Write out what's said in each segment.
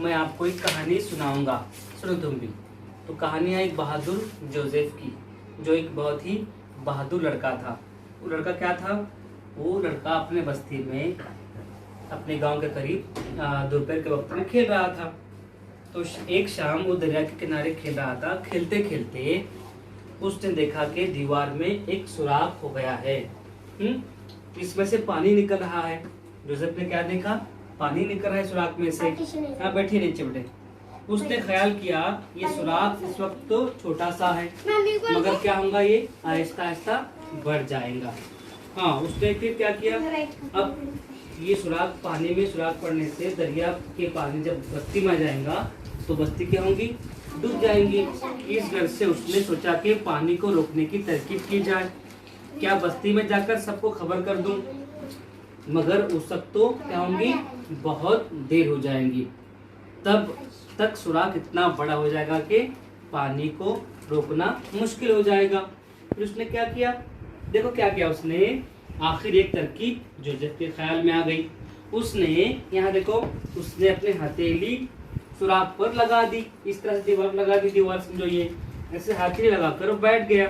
मैं आपको एक कहानी सुनाऊंगा, सुनो तुम भी। तो कहानी है एक बहादुर जोसेफ की, जो एक बहुत ही बहादुर लड़का था। वो लड़का क्या था? वो लड़का अपने बस्ती में अपने गांव के करीब दोपहर के वक्त में खेल रहा था। तो एक शाम वो दरिया के किनारे खेल रहा था। खेलते खेलते उसने देखा कि दीवार में एक सुराख हो गया है। इसमें से पानी निकल रहा है। जोसेफ ने क्या देखा? पानी निकल रहा है सुराख में से। हाँ, बैठिए नीचे बैठे। उसने ख्याल किया ये सुराख इस वक्त तो छोटा सा है, मगर क्या होगा, ये आहिस्ता आहिस्ता बढ़ जाएगा। हाँ, उसने फिर क्या किया, अब ये सुराख पानी में सुराख पड़ने से दरिया के पानी जब बस्ती में आ जाएगा तो बस्ती क्या होंगी? डूब जाएंगी। इस डर से उसने सोचा कि पानी को रोकने की तरकीब की जाए। क्या बस्ती में जाकर सबको खबर कर दूं? मगर उस वक्त तो क्या होंगी, बहुत देर हो जाएंगी। तब तक सुराख इतना बड़ा हो जाएगा कि पानी को रोकना मुश्किल हो जाएगा। फिर उसने क्या किया, देखो क्या किया उसने। आखिर एक तरकीब जोसेफ के ख्याल में आ गई। उसने यहाँ देखो, उसने अपने हथेली सुराख पर लगा दी। इस तरह से दीवार लगा दी, दीवार समझो ये ऐसे हथेली लगाकर बैठ गया।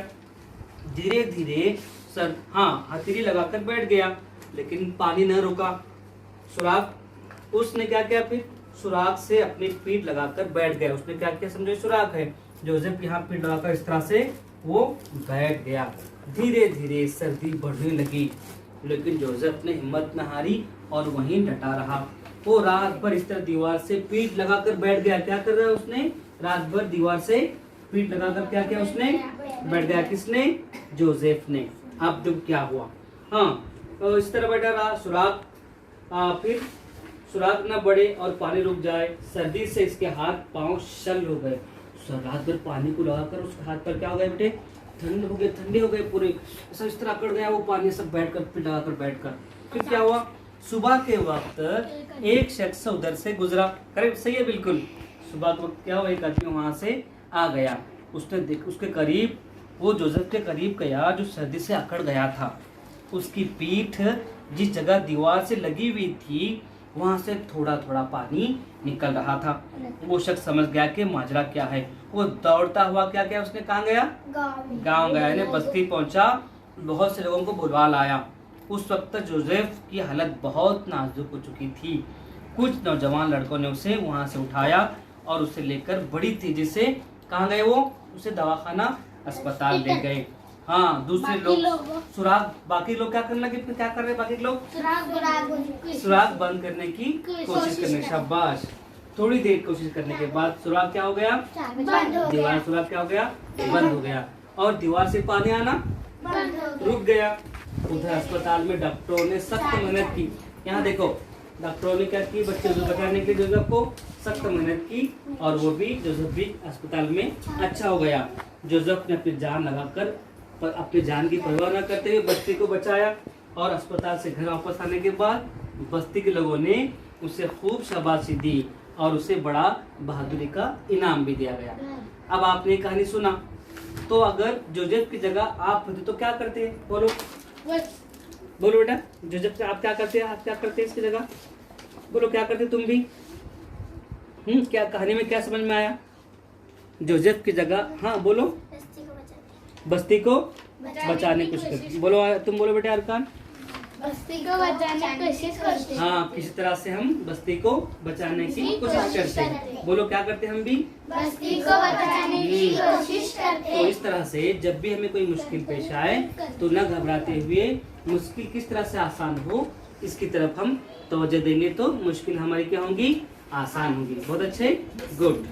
धीरे धीरे हथेली लगाकर बैठ गया, लेकिन पानी न रुका सुराख। उसने क्या किया, फिर सुराख से अपनी पीठ लगाकर बैठ गया। उसने क्या किया, समझो सुराख है, जोसेफ यहाँ पीठ लगाकर इस तरह से वो बैठ गया। धीरे धीरे सर्दी बढ़ने लगी, लेकिन जोसेफ ने हिम्मत न हारी और वहीं डटा रहा। वो रात भर इस तरह दीवार से पीठ लगाकर बैठ गया। क्या कर रहा है उसने? रात भर दीवार से पीठ लगाकर क्या किया उसने? बैठ गया। किसने? जोसेफ ने। अब जब क्या हुआ, तो इस तरह बैठा रहा सुराख। फिर सुराख न बढ़े और पानी रुक जाए। सर्दी से इसके हाथ पांव शल हो गए। रात भर पानी को लगाकर उसके हाथ पर क्या हो गए बेटे? ठंडे हो गए पूरे। सब इस तरह अकड़ गया वो पानी, सब बैठकर पीठ लगाकर बैठकर। फिर क्या हुआ, सुबह के वक्त एक शख्स उधर से गुजरा। करेक्ट, सही है बिल्कुल। सुबह के वक्त क्या हुआ, एक आदमी वहां से आ गया। उसने उसके करीब, वो जोसेफ के करीब गया जो सर्दी से अकड़ गया था। उसकी पीठ जिस जगह दीवार से लगी हुई थी वहां से थोड़ा थोड़ा पानी निकल रहा था। वो शख्स समझ गया कि माजरा क्या है। वो दौड़ता हुआ क्या किया उसने? कहाँ गया? गांव गया, यानी बस्ती पहुंचा। बहुत से लोगों को बुलवा लाया। उस वक्त जोसेफ की हालत बहुत नाजुक हो चुकी थी। कुछ नौजवान लड़कों ने उसे वहां से उठाया और उसे लेकर बड़ी तेजी से कहाँ गए? वो उसे दवाखाना अस्पताल ले गए। हाँ, दूसरे लोग सुराख, बाकी लोग क्या करने लगे? फिर क्या कर रहे बाकी लोग? सुराख बंद करने की कोशिश करने। शाबाश। थोड़ी देर कोशिश करने के बाद सुराख क्या हो गया? दीवार सुराख क्या हो गया? बंद हो गया। और दीवार से पानी आना रुक गया। उधर अस्पताल में डॉक्टरों ने सख्त मेहनत की। यहाँ देखो, डॉक्टरों ने क्या की, बच्चे को बचाने के लिए जोसेफ को सख्त मेहनत की, और वो भी जोसेफ भी अस्पताल में अच्छा हो गया। जोसेफ ने अपनी जान लगाकर, पर अपनी जान की परवाह न करते हुए बस्ती को बचाया। और अस्पताल से घर वापस आने के बाद बस्ती के लोगों ने उसे खूब शाबाशी दी और उसे बड़ा बहादुरी का इनाम भी दिया गया। अब आपने कहानी सुना, तो अगर जोसेफ की जगह आप होते तो क्या करते? बोलो बोलो बेटा, जोसेफ से आप क्या करते? आप क्या करते इसकी जगह? बोलो क्या करते तुम भी? क्या कहानी में क्या समझ में आया? जोसेफ की जगह, हाँ बोलो, बस्ती को बचाने की कोशिश करते। बोलो तुम बोलो बेटा अरकान। बस्ती को बचाने की कोशिश करते हैं। हाँ, किसी तरह से हम बस्ती को बचाने की कोशिश करते हैं। बोलो क्या करते हम भी? बस्ती को बचाने की कोशिश करते हैं। तो इस तरह से जब भी हमें कोई मुश्किल पेश आए तो न घबराते हुए मुश्किल किस तरह से आसान हो इसकी तरफ हम तवज्जो देंगे तो मुश्किल हमारी क्या होंगी? आसान होंगी। बहुत अच्छे, गुड।